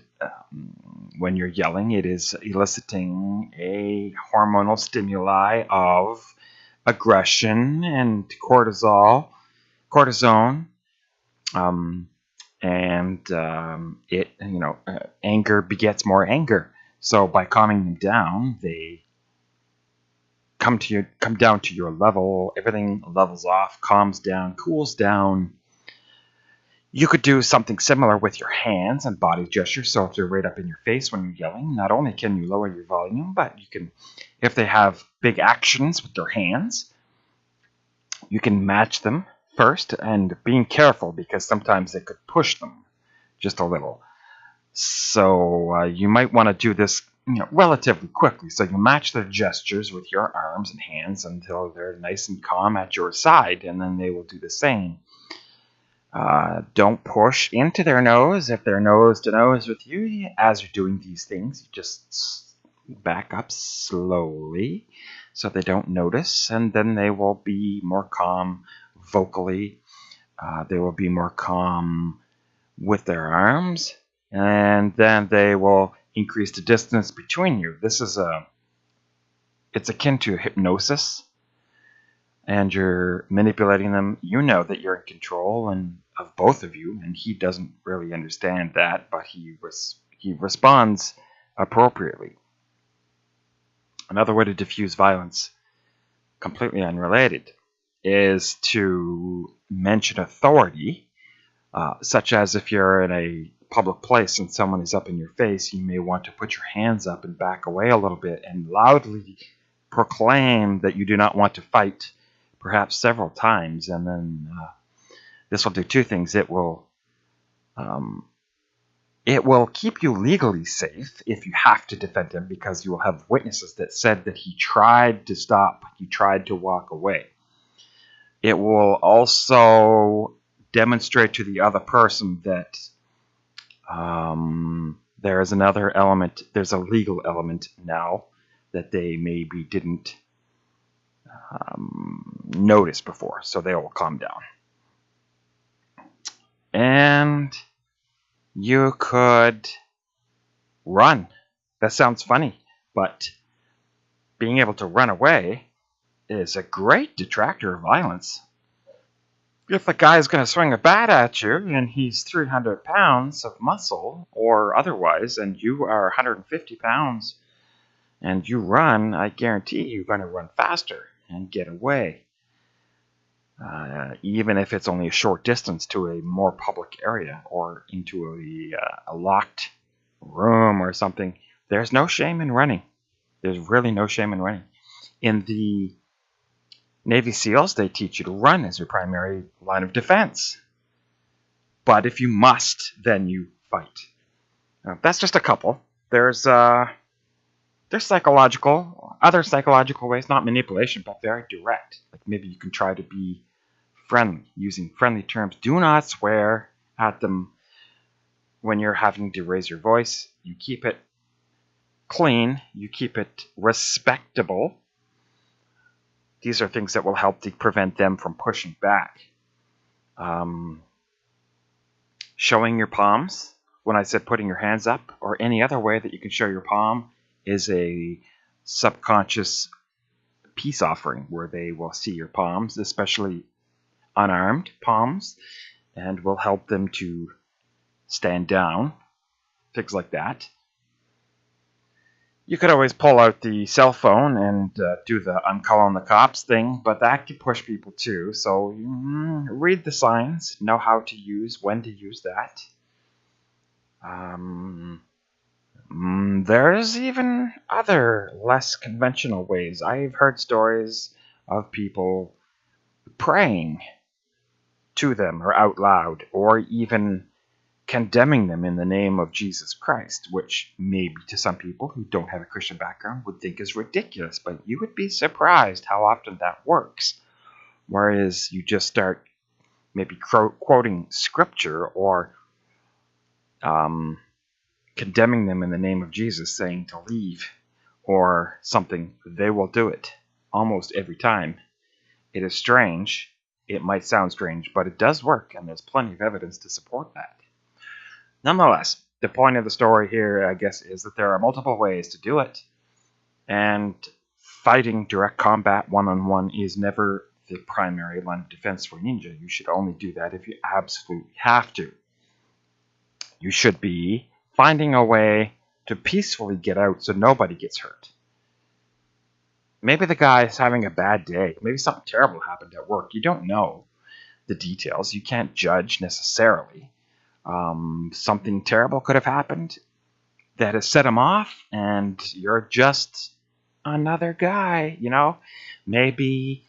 when you're yelling, it is eliciting a hormonal stimuli of aggression and cortisone, anger begets more anger. So by calming them down, they come down to your level. Everything levels off, calms down, cools down. You could do something similar with your hands and body gestures. So if they're right up in your face when you're yelling, not only can you lower your volume, but you can, if they have big actions with their hands, you can match them first, and being careful, because sometimes they could push them just a little. So you might want to do this relatively quickly. So you match their gestures with your arms and hands until they're nice and calm at your side, and then they will do the same. Don't push into their nose. If they're nose to nose with you, as you're doing these things, you just back up slowly so they don't notice, and then they will be more calm vocally. They will be more calm with their arms, and then they will increase the distance between you. It's akin to hypnosis, and you're manipulating them. You know that you're in control and of both of you, and he doesn't really understand that, but he responds appropriately. Another way to diffuse violence, completely unrelated, is to mention authority, such as if you're in a public place and someone is up in your face, you may want to put your hands up and back away a little bit and loudly proclaim that you do not want to fight, perhaps several times. And then this will do two things. It will keep you legally safe if you have to defend him, because you will have witnesses that said that he tried to stop, he tried to walk away. It will also demonstrate to the other person that there is another element, there's a legal element now that they maybe didn't notice before, so they will calm down. And you could run. That sounds funny, but being able to run away is a great detractor of violence. If a guy is going to swing a bat at you and he's 300 pounds of muscle or otherwise, and you are 150 pounds and you run, I guarantee you're going to run faster and get away. Even if it's only a short distance to a more public area or into a locked room or something, there's no shame in running. There's really no shame in running. In the Navy SEALs, they teach you to run as your primary line of defense. But if you must, then you fight. That's just a couple. There's other psychological ways, not manipulation, but very direct. Like maybe you can try to be friendly, using friendly terms. Do not swear at them when you're having to raise your voice. You keep it clean, you keep it respectable. These are things that will help to prevent them from pushing back. Showing your palms, when I said putting your hands up, or any other way that you can show your palm, is a subconscious peace offering where they will see your palms, especially unarmed palms, and will help them to stand down, things like that. You could always pull out the cell phone and do the "I'm calling the cops" thing, but that can push people too. So read the signs, know how to use, when to use that. There's even other less conventional ways. I've heard stories of people praying to them or out loud, or even condemning them in the name of Jesus Christ, which maybe to some people who don't have a Christian background would think is ridiculous, but you would be surprised how often that works. Whereas you just start maybe quoting scripture or condemning them in the name of Jesus, saying to leave or something, they will do it almost every time. It is strange. It might sound strange, but it does work, and there's plenty of evidence to support that. Nonetheless, the point of the story here, I guess, is that there are multiple ways to do it, and fighting direct combat one-on-one is never the primary line of defense for ninja. You should only do that if you absolutely have to. You should be finding a way to peacefully get out so nobody gets hurt. Maybe the guy is having a bad day. Maybe something terrible happened at work. You don't know the details. You can't judge necessarily. Something terrible could have happened that has set him off, and you're just another guy, you know? Maybe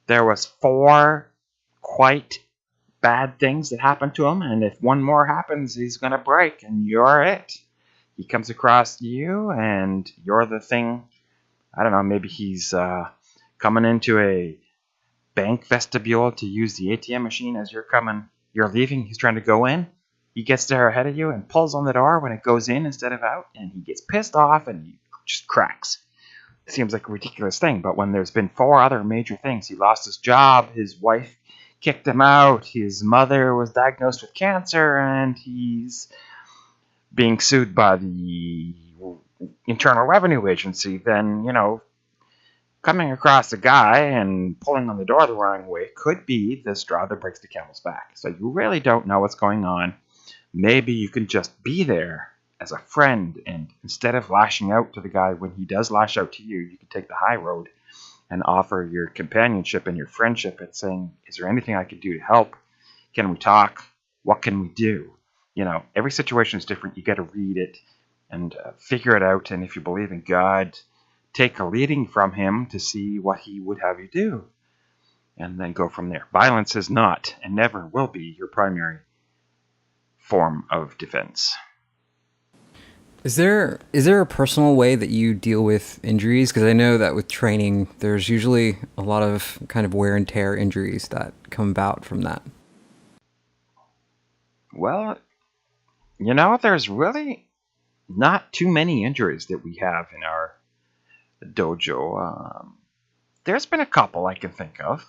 there was 4 quite bad things that happened to him, and if one more happens, he's going to break, and you're it. He comes across you, and you're the thing. I don't know, maybe he's coming into a bank vestibule to use the ATM machine as you're leaving, he's trying to go in. He gets there ahead of you and pulls on the door when it goes in instead of out, and he gets pissed off and he just cracks. It seems like a ridiculous thing, but when there's been 4 other major things, he lost his job, his wife kicked him out, his mother was diagnosed with cancer, and he's being sued by the Internal Revenue Agency, then, coming across a guy and pulling on the door the wrong way could be the straw that breaks the camel's back. So you really don't know what's going on. Maybe you can just be there as a friend, and instead of lashing out to the guy when he does lash out to you, you can take the high road and offer your companionship and your friendship and saying, is there anything I can do to help? Can we talk? What can we do? Every situation is different. You got to read it and figure it out. And if you believe in God, take a leading from him to see what he would have you do, and then go from there. Violence is not and never will be your primary form of defense. Is there a personal way that you deal with injuries? Because I know that with training, there's usually a lot of kind of wear and tear injuries that come about from that. Well, there's really not too many injuries that we have in our dojo. There's been a couple I can think of.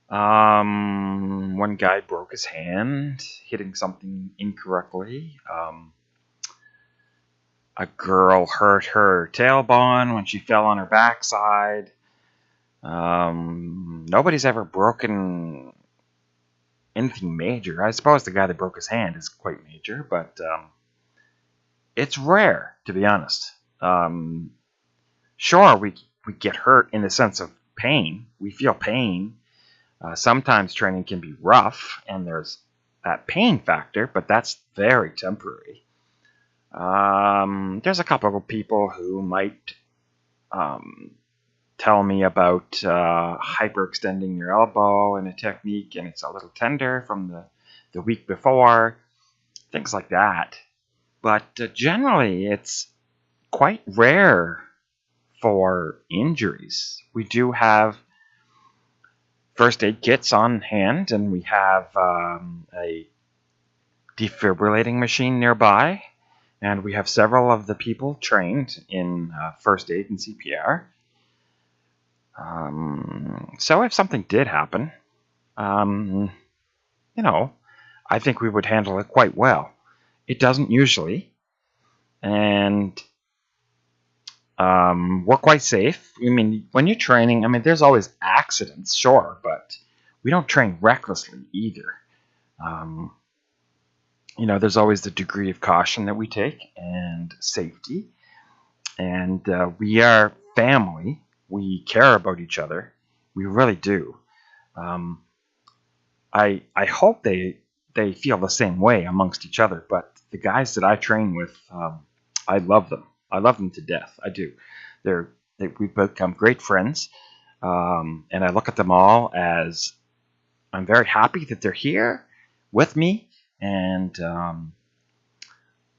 One guy broke his hand hitting something incorrectly. A girl hurt her tailbone when she fell on her backside. Nobody's ever broken anything major. I suppose the guy that broke his hand is quite major, but it's rare, to be honest. Sure, we get hurt in the sense of pain. We feel pain. Sometimes training can be rough, and there's that pain factor, but that's very temporary. There's a couple of people who might tell me about hyperextending your elbow in a technique, and it's a little tender from the week before, things like that. But generally, it's quite rare for injuries. We do have first aid kits on hand, and we have a defibrillating machine nearby. And we have several of the people trained in first aid and CPR. So if something did happen, um, I think we would handle it quite well. It doesn't usually, and we're quite safe. I mean, when you're training, there's always accidents, sure, but we don't train recklessly either. Um, there's always the degree of caution that we take and safety. And we are family. We care about each other. We really do. Um, I hope they feel the same way amongst each other. But the guys that I train with, I love them. I love them to death. I do. We've become great friends, and I look at them all as I'm very happy that they're here with me, and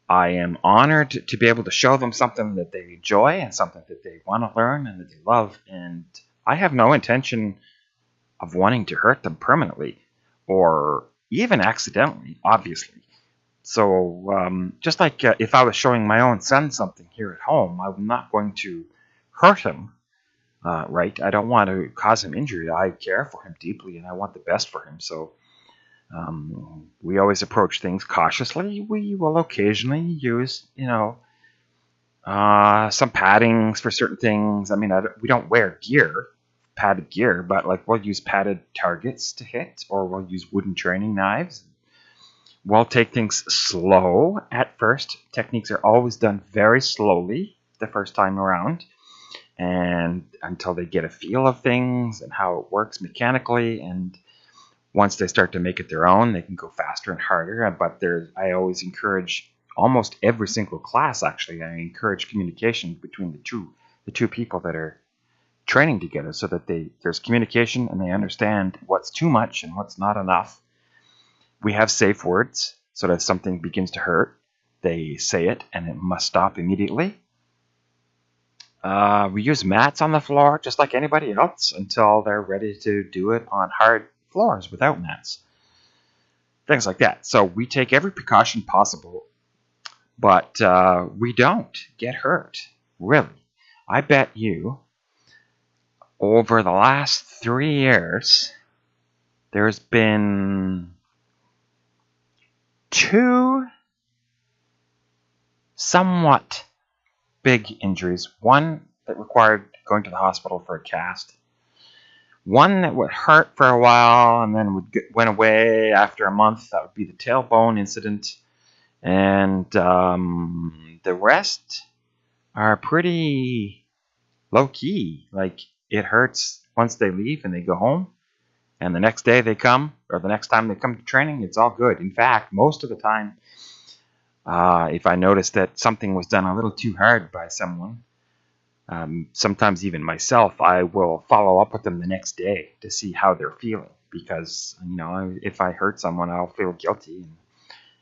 I am honored to be able to show them something that they enjoy and something that they want to learn and that they love. And I have no intention of wanting to hurt them permanently or even accidentally, obviously. So just like if I was showing my own son something here at home, I'm not going to hurt him, right? I don't want to cause him injury. I care for him deeply and I want the best for him. So we always approach things cautiously. We will occasionally use, some paddings for certain things. We don't wear padded gear, but like we'll use padded targets to hit, or we'll use wooden training knives. We'll take things slow at first. Techniques are always done very slowly the first time around, and until they get a feel of things and how it works mechanically. And once they start to make it their own, they can go faster and harder. But I always encourage, almost every single class actually, I encourage communication between the two people that are training together, so that there's communication and they understand what's too much and what's not enough. We have safe words, so that if something begins to hurt, they say it and it must stop immediately. We use mats on the floor just like anybody else until they're ready to do it on hard floors without mats. Things like that. So we take every precaution possible, but we don't get hurt, really. I bet you over the last 3 years, there's been 2 somewhat big injuries. One that required going to the hospital for a cast. One that would hurt for a while and then went away after a month. That would be the tailbone incident. And the rest are pretty low-key. Like, it hurts once they leave and they go home. And the next day they come, or the next time they come to training, it's all good. In fact, most of the time, if I notice that something was done a little too hard by someone, sometimes even myself, I will follow up with them the next day to see how they're feeling. Because, if I hurt someone, I'll feel guilty,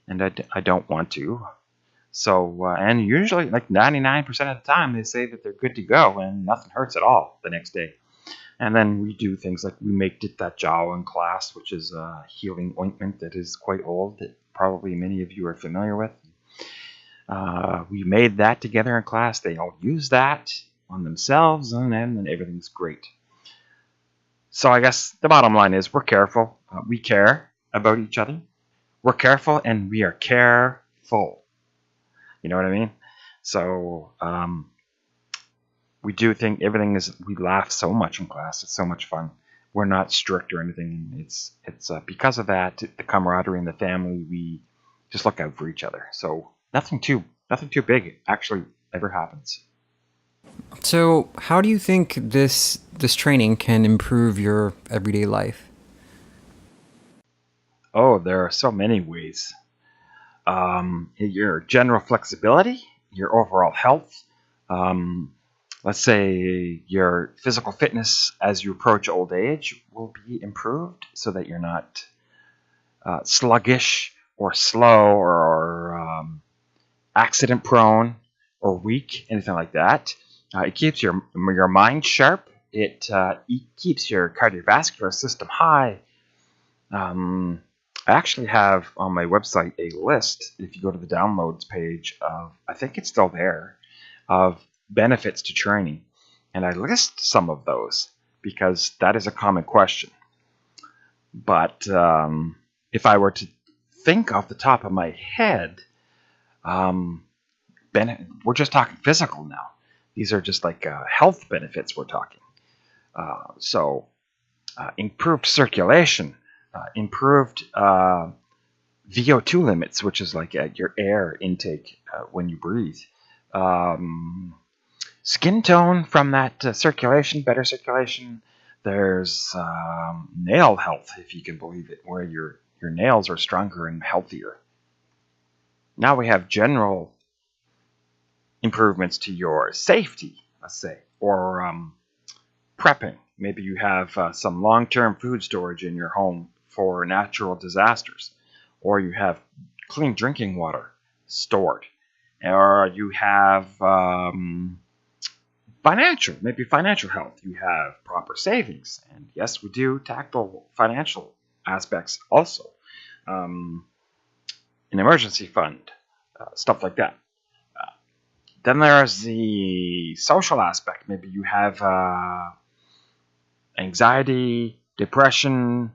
and I don't want to. So, and usually, like 99% of the time, they say that they're good to go and nothing hurts at all the next day. And then we do things like we make Jiao in class, which is a healing ointment that is quite old, that probably many of you are familiar with. We made that together in class. They all use that on themselves, and then everything's great. So I guess the bottom line is we're careful. We care about each other. We're careful, and we are careful. You know what I mean? So we do think everything is. We laugh so much in class. It's so much fun. We're not strict or anything. It's because of that, the camaraderie and the family. We just look out for each other. So nothing too big actually ever happens. So, how do you think this training can improve your everyday life? Oh, there are so many ways. Your general flexibility, your overall health, let's say your physical fitness as you approach old age will be improved, so that you're not sluggish or slow or accident prone or weak, anything like that. It keeps your mind sharp. It keeps your cardiovascular system high. I actually have on my website a list, if you go to the downloads page, of, I think it's still there, of benefits to training. And I list some of those because that is a common question. But if I were to think off the top of my head, we're just talking physical now. These are just like health benefits we're talking. So improved circulation, improved VO2 limits, which is like your air intake when you breathe. Skin tone from that circulation, better circulation. There's nail health, if you can believe it, where your nails are stronger and healthier. Now we have general improvements to your safety, let's say, or prepping. Maybe you have some long-term food storage in your home for natural disasters, or you have clean drinking water stored, or you have financial health. You have proper savings, and yes, we do tackle financial aspects also. An emergency fund, stuff like that. Then there's the social aspect. Maybe you have anxiety, depression.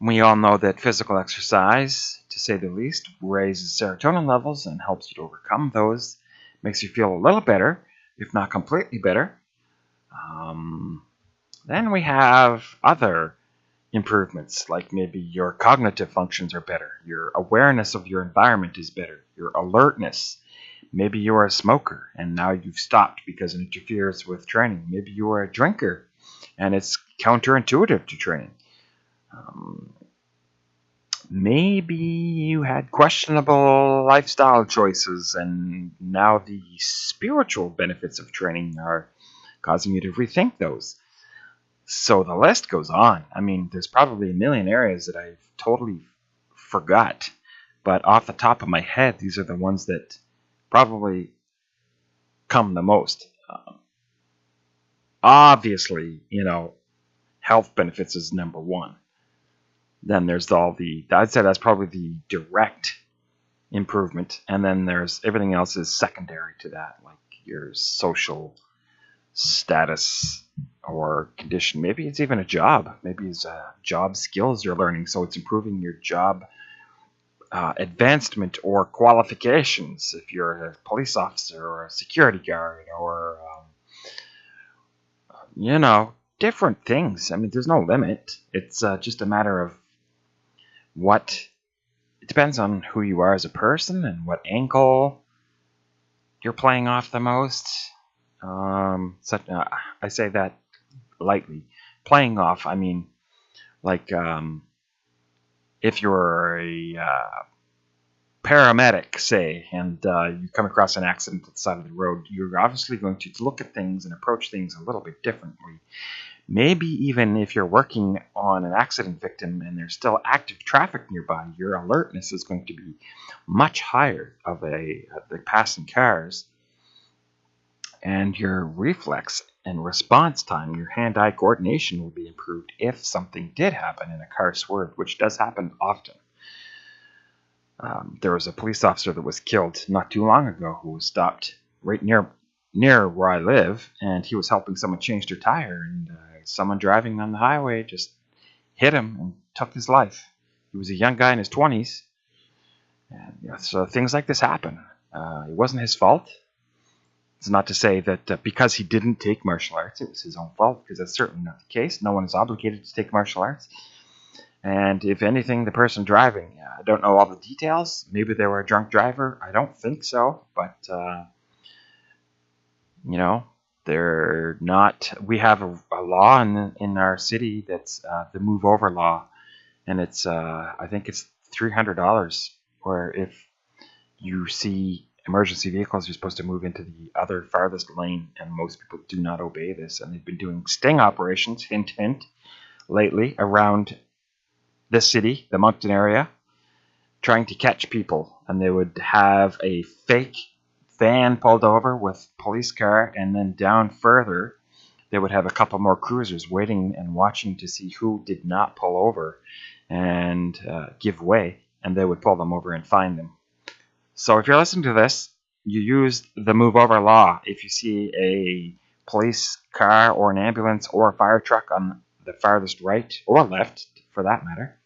We all know that physical exercise, to say the least, raises serotonin levels and helps you to overcome those. Makes you feel a little better, if not completely better. Then we have other improvements, like maybe your cognitive functions are better, your awareness of your environment is better, your alertness. Maybe you are a smoker and now you've stopped because it interferes with training. Maybe you are a drinker and it's counterintuitive to training. Maybe you had questionable lifestyle choices and now the spiritual benefits of training are causing you to rethink those. So the list goes on. I mean, there's probably a million areas that I've totally forgot. But off the top of my head, these are the ones that probably come the most. Obviously, health benefits is number one. Then there's I'd say that's probably the direct improvement. And then there's everything else is secondary to that, like your social status or condition. Maybe it's even a job. Maybe it's job skills you're learning, so it's improving your job advancement or qualifications. If you're a police officer or a security guard or different things. I mean, there's no limit. It's just a matter of it depends on who you are as a person and what angle you're playing off the most. I say that lightly. Playing off, I mean, like if you're a paramedic, say, and you come across an accident at the side of the road, you're obviously going to look at things and approach things a little bit differently. Maybe even if you're working on an accident victim and there's still active traffic nearby, your alertness is going to be much higher of the passing cars. And your reflex and response time, your hand-eye coordination will be improved if something did happen in a car swerve, which does happen often. There was a police officer that was killed not too long ago who was stopped right near where I live, and he was helping someone change their tire, and someone driving on the highway just hit him and took his life. He was a young guy in his 20s, and so things like this happen. It wasn't his fault. It's not to say that because he didn't take martial arts, it was his own fault, because that's certainly not the case. No one is obligated to take martial arts. And if anything, the person driving, I don't know all the details. Maybe they were a drunk driver. I don't think so. But, they're not. We have a law in our city that's the move over law. And it's, I think it's $300, where if you see emergency vehicles, you're supposed to move into the other farthest lane, and most people do not obey this. And they've been doing sting operations, hint, hint, lately around this city, the Moncton area, trying to catch people. And they would have a fake van pulled over with police car, and then down further they would have a couple more cruisers waiting and watching to see who did not pull over and give way, and they would pull them over and fine them. So if you're listening to this, you use the move over law. If you see a police car or an ambulance or a fire truck on the farthest right or left, for that matter,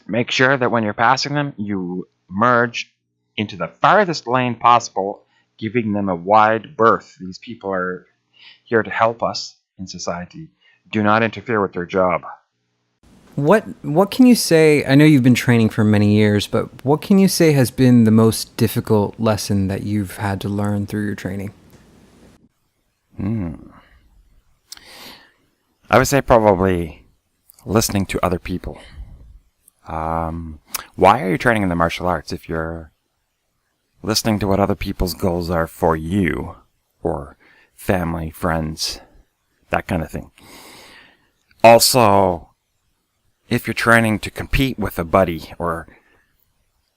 make sure that when you're passing them, you merge into the farthest lane possible, giving them a wide berth. These people are here to help us in society. Do not interfere with their job. What can you say? I know you've been training for many years, but what can you say has been the most difficult lesson that you've had to learn through your training? I would say probably listening to other people. Why are you training in the martial arts if you're listening to what other people's goals are for you, or family, friends, that kind of thing? Also, if you're training to compete with a buddy, or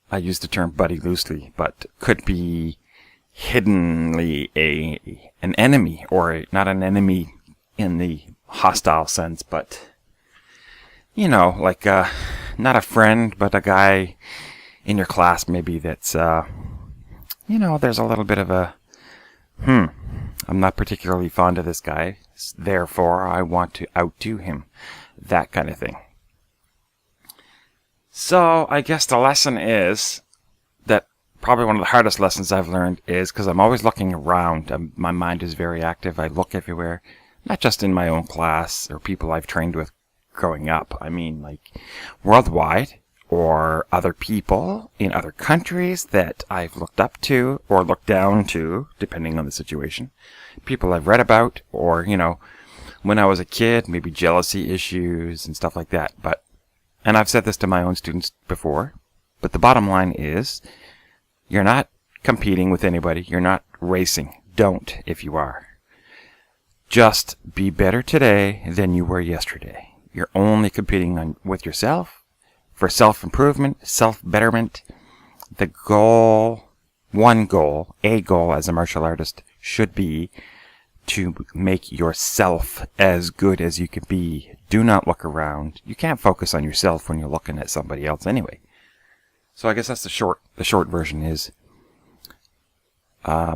I use the term buddy loosely, but could be hiddenly an enemy, or not an enemy in the hostile sense, but like not a friend, but a guy in your class maybe that's there's a little bit of a I'm not particularly fond of this guy, therefore I want to outdo him, that kind of thing. So I guess the lesson is that probably one of the hardest lessons I've learned is because I'm always looking around. My mind is very active. I look everywhere, not just in my own class or people I've trained with growing up. I mean, like worldwide, or other people in other countries that I've looked up to or looked down to, depending on the situation. People I've read about, or, when I was a kid, maybe jealousy issues and stuff like that. And I've said this to my own students before, but the bottom line is, you're not competing with anybody. You're not racing. Don't if you are. Just be better today than you were yesterday. You're only competing with yourself for self-improvement, self-betterment. The goal, a goal as a martial artist should be to make yourself as good as you can be. Do not look around. You can't focus on yourself when you're looking at somebody else anyway. So I guess that's the short version is,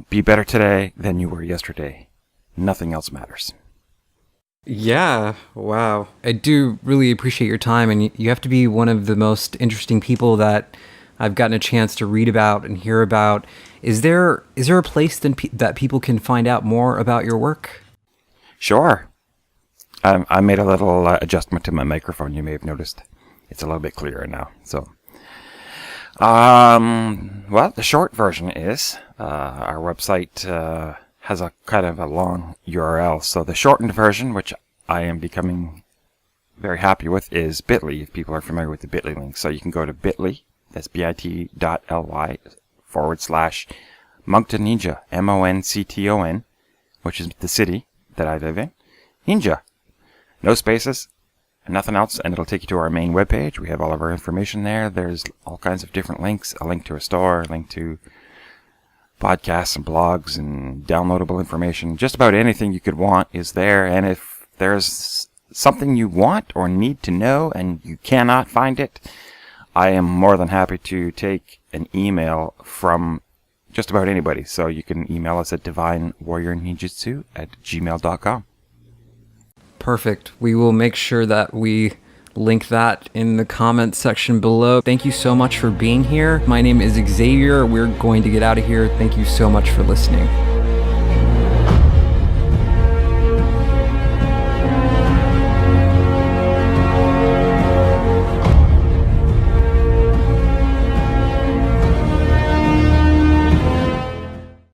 be better today than you were yesterday. Nothing else matters. Yeah, wow. I do really appreciate your time, and you have to be one of the most interesting people that I've gotten a chance to read about and hear about. Is there a place that people can find out more about your work? Sure. I made a little adjustment to my microphone. You may have noticed it's a little bit clearer now. So, well, the short version is our website has a kind of a long URL. So the shortened version, which I am becoming very happy with, is bit.ly, if people are familiar with the bit.ly link. So you can go to bit.ly, that's bit.ly/Moncton Ninja, MONCTON, which is the city that I live in. Ninja. No spaces, nothing else, and it'll take you to our main webpage. We have all of our information there. There's all kinds of different links, a link to a store, a link to podcasts and blogs and downloadable information. Just about anything you could want is there, and if there's something you want or need to know and you cannot find it, I am more than happy to take an email from just about anybody. So you can email us at divinewarriorninjutsu@gmail.com. Perfect. We will make sure that we link that in the comments section below. Thank you so much for being here. My name is Xavier. We're going to get out of here. Thank you so much for listening.